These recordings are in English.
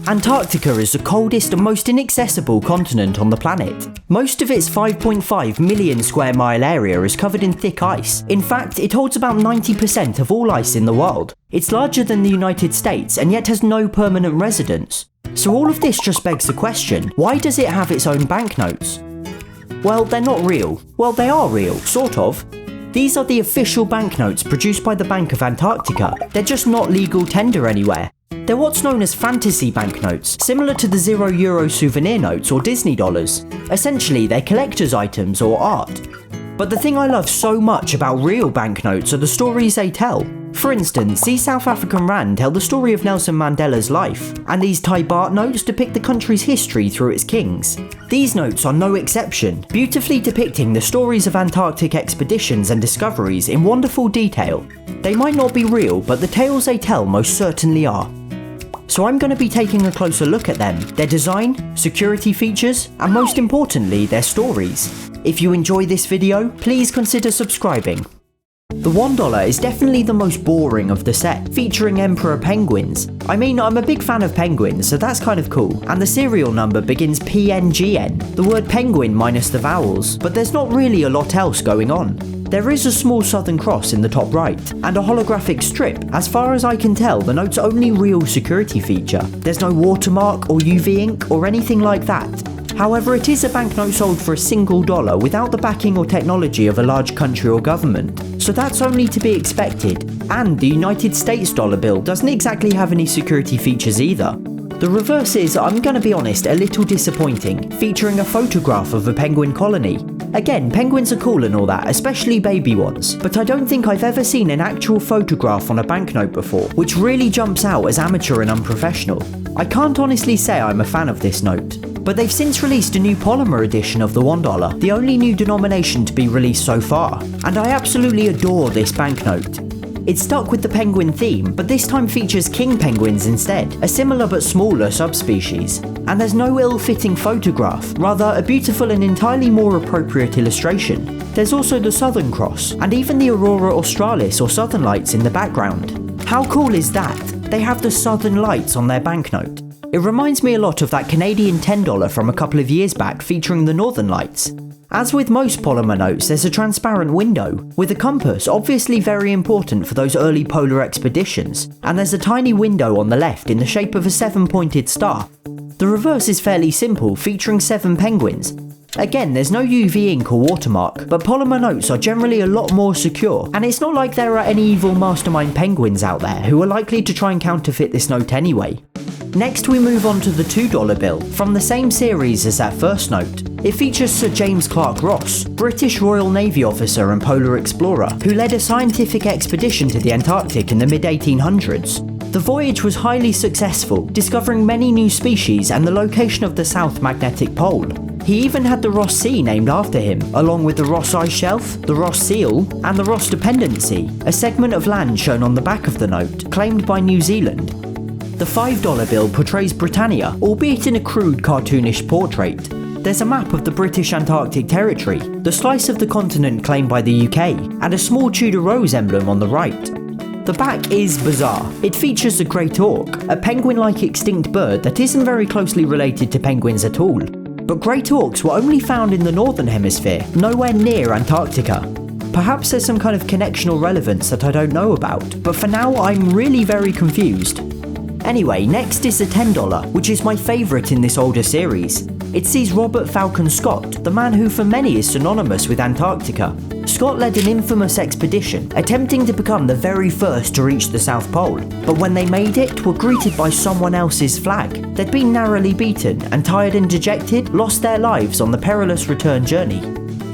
Antarctica is the coldest and most inaccessible continent on the planet. Most of its 5.5 million square mile area is covered in thick ice. In fact, it holds about 90% of all ice in the world. It's larger than the United States and yet has no permanent residents. So all of this just begs the question, why does it have its own banknotes? Well, they're not real. Well, they are real, sort of. These are the official banknotes produced by the Bank of Antarctica. They're just not legal tender anywhere. They're what's known as fantasy banknotes, similar to the €0 souvenir notes or Disney dollars. Essentially, they're collector's items or art. But the thing I love so much about real banknotes are the stories they tell. For instance, these South African rand tell the story of Nelson Mandela's life, and these Thai baht notes depict the country's history through its kings. These notes are no exception, beautifully depicting the stories of Antarctic expeditions and discoveries in wonderful detail. They might not be real, but the tales they tell most certainly are. So I'm going to be taking a closer look at them, their design, security features, and most importantly, their stories. If you enjoy this video, please consider subscribing. The $1 is definitely the most boring of the set, featuring emperor penguins. I mean, I'm a big fan of penguins, so that's kind of cool. And the serial number begins PNGN, the word penguin minus the vowels, but there's not really a lot else going on. There is a small Southern Cross in the top right, and a holographic strip. As far as I can tell, the note's only real security feature. There's no watermark or UV ink or anything like that. However, it is a banknote sold for $1 without the backing or technology of a large country or government, so that's only to be expected. And the United States dollar bill doesn't exactly have any security features either. The reverse is, I'm gonna be honest, a little disappointing, featuring a photograph of a penguin colony. Again, penguins are cool and all that, especially baby ones, but I don't think I've ever seen an actual photograph on a banknote before, which really jumps out as amateur and unprofessional. I can't honestly say I'm a fan of this note. But they've since released a new polymer edition of the $1, the only new denomination to be released so far, and I absolutely adore this banknote. It's stuck with the penguin theme, but this time features king penguins instead, a similar but smaller subspecies. And there's no ill-fitting photograph, rather a beautiful and entirely more appropriate illustration. There's also the Southern Cross, and even the Aurora Australis or Southern Lights in the background. How cool is that? They have the Southern Lights on their banknote. It reminds me a lot of that Canadian $10 from a couple of years back featuring the Northern Lights. As with most polymer notes, there's a transparent window, with a compass obviously very important for those early polar expeditions, and there's a tiny window on the left in the shape of a 7-pointed star. The reverse is fairly simple, featuring 7 penguins. Again, there's no UV ink or watermark, but polymer notes are generally a lot more secure, and it's not like there are any evil mastermind penguins out there who are likely to try and counterfeit this note anyway. Next we move on to the $2 bill, from the same series as that first note. It features Sir James Clark Ross, British Royal Navy officer and polar explorer, who led a scientific expedition to the Antarctic in the mid-1800s. The voyage was highly successful, discovering many new species and the location of the South Magnetic Pole. He even had the Ross Sea named after him, along with the Ross Ice Shelf, the Ross Seal, and the Ross Dependency, a segment of land shown on the back of the note, claimed by New Zealand. The $5 bill portrays Britannia, albeit in a crude cartoonish portrait. There's a map of the British Antarctic Territory, the slice of the continent claimed by the UK, and a small Tudor rose emblem on the right. The back is bizarre. It features the great auk, a penguin-like extinct bird that isn't very closely related to penguins at all. But great auks were only found in the northern hemisphere, nowhere near Antarctica. Perhaps there's some kind of connection or relevance that I don't know about, but for now I'm really very confused. Anyway, next is the $10, which is my favourite in this older series. It sees Robert Falcon Scott, the man who for many is synonymous with Antarctica. Scott led an infamous expedition, attempting to become the very first to reach the South Pole, but when they made it, were greeted by someone else's flag. They'd been narrowly beaten, and tired and dejected, lost their lives on the perilous return journey.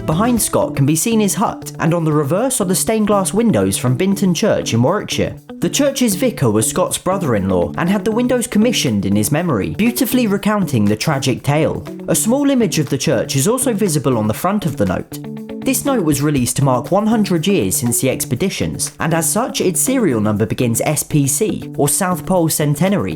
Behind Scott can be seen his hut, and on the reverse are the stained glass windows from Binton Church in Warwickshire. The church's vicar was Scott's brother-in-law, and had the windows commissioned in his memory, beautifully recounting the tragic tale. A small image of the church is also visible on the front of the note. This note was released to mark 100 years since the expeditions, and as such its serial number begins SPC, or South Pole Centenary.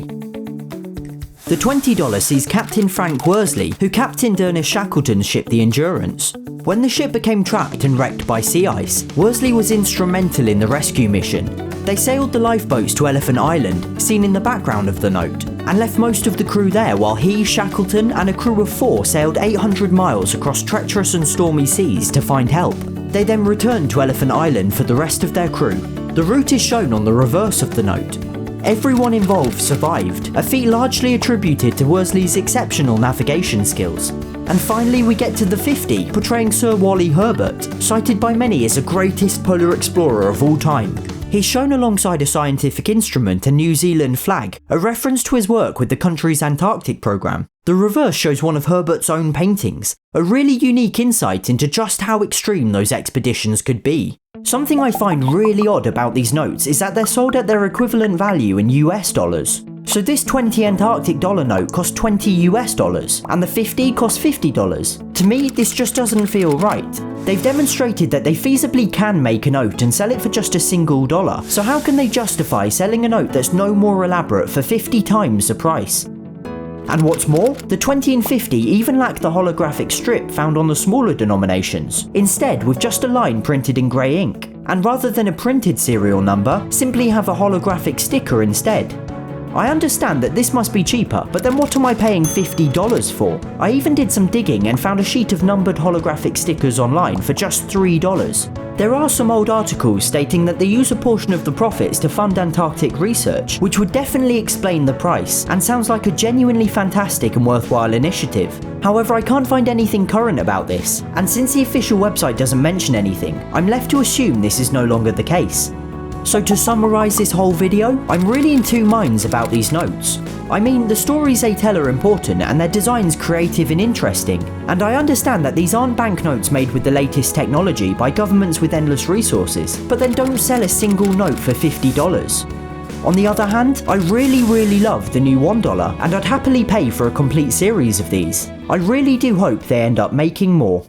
The $20 sees Captain Frank Worsley, who captained Ernest Shackleton's ship the Endurance. When the ship became trapped and wrecked by sea ice, Worsley was instrumental in the rescue mission. They sailed the lifeboats to Elephant Island, seen in the background of the note, and left most of the crew there while he, Shackleton, and a crew of 4 sailed 800 miles across treacherous and stormy seas to find help. They then returned to Elephant Island for the rest of their crew. The route is shown on the reverse of the note. Everyone involved survived, a feat largely attributed to Worsley's exceptional navigation skills. And finally we get to the 50, portraying Sir Wally Herbert, cited by many as the greatest polar explorer of all time. He's shown alongside a scientific instrument and New Zealand flag, a reference to his work with the country's Antarctic program. The reverse shows one of Herbert's own paintings, a really unique insight into just how extreme those expeditions could be. Something I find really odd about these notes is that they're sold at their equivalent value in US dollars. So this 20 Antarctic dollar note cost 20 US dollars, and the 50 cost $50. To me, this just doesn't feel right. They've demonstrated that they feasibly can make a note and sell it for just a single dollar, so how can they justify selling a note that's no more elaborate for 50 times the price? And what's more, the 20 and 50 even lack the holographic strip found on the smaller denominations, instead with just a line printed in grey ink, and rather than a printed serial number, simply have a holographic sticker instead. I understand that this must be cheaper, but then what am I paying $50 for? I even did some digging and found a sheet of numbered holographic stickers online for just $3. There are some old articles stating that they use a portion of the profits to fund Antarctic research, which would definitely explain the price, and sounds like a genuinely fantastic and worthwhile initiative. However, I can't find anything current about this, and since the official website doesn't mention anything, I'm left to assume this is no longer the case. So to summarise this whole video, I'm really in two minds about these notes. I mean, the stories they tell are important and their designs creative and interesting, and I understand that these aren't banknotes made with the latest technology by governments with endless resources, but then don't sell a single note for $50. On the other hand, I really love the new $1 and I'd happily pay for a complete series of these. I really do hope they end up making more.